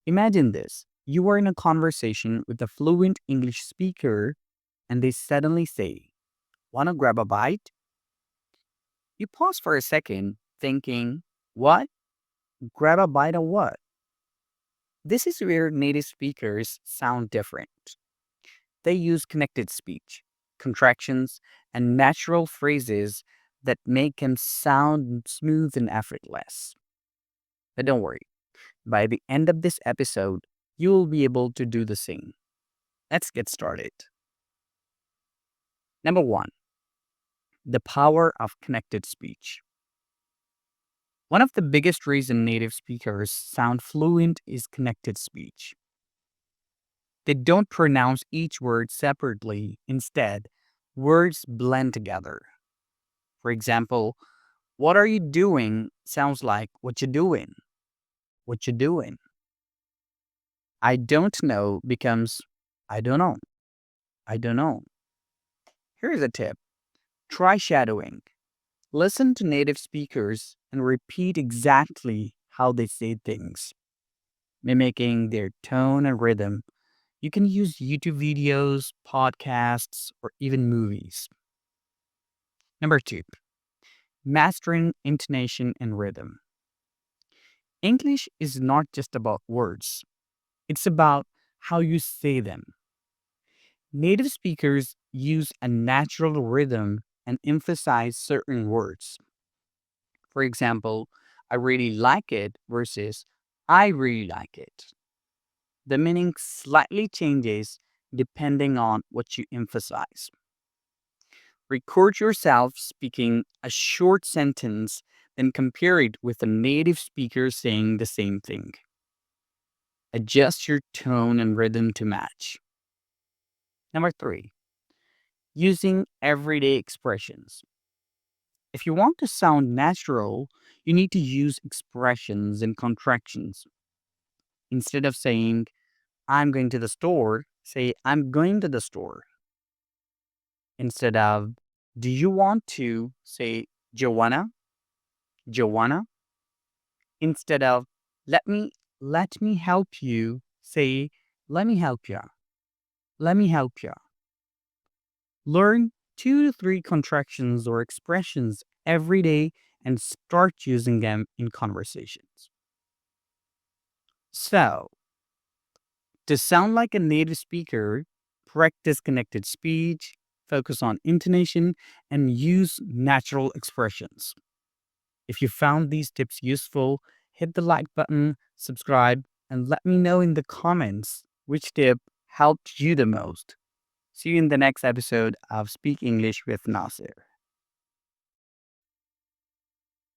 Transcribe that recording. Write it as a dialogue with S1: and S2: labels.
S1: Imagine this. You are in a conversation with a fluent English speaker and they suddenly say, "Wanna grab a bite?" You pause for a second, thinking, "What? Grab a bite of what?" This is where native speakers sound different. They use connected speech, contractions, and natural phrases that make them sound smooth and effortless. But don't worry, by the end of this episode, you will be able to do the same. Let's get started. Number one, the power of connected speech. One of the biggest reasons native speakers sound fluent is connected speech. They don't pronounce each word separately. Instead, words blend together. For example, "What are you doing?" sounds like "what you doing?" What you doing? "I don't know" becomes "I don't know." I don't know. Here's a tip. Try shadowing. Listen to native speakers and repeat exactly how they say things, mimicking their tone and rhythm. You can use YouTube videos, podcasts, or even movies. Number two, mastering intonation and rhythm. English is not just about words, it's about how you say them. Native speakers use a natural rhythm and emphasize certain words. For example, "I really like it" versus "I really like it." The meaning slightly changes depending on what you emphasize. Record yourself speaking a short sentence, then compare it with a native speaker saying the same thing. Adjust your tone and rhythm to match. Number three, using everyday expressions. If you want to sound natural, you need to use expressions and contractions. Instead of saying, "I'm going to the store," say, "I'm going to the store." Instead of, "Do you want to," say, "Joanna, Joanna." Instead of, let me help you," say, "Let me help you, let me help you." Learn 2 to 3 contractions or expressions every day and start using them in conversations. So, to sound like a native speaker, practice connected speech, focus on intonation, and use natural expressions. If you found these tips useful, hit the like button, subscribe, and let me know in the comments which tip helped you the most. See you in the next episode of Speak English with Nasir.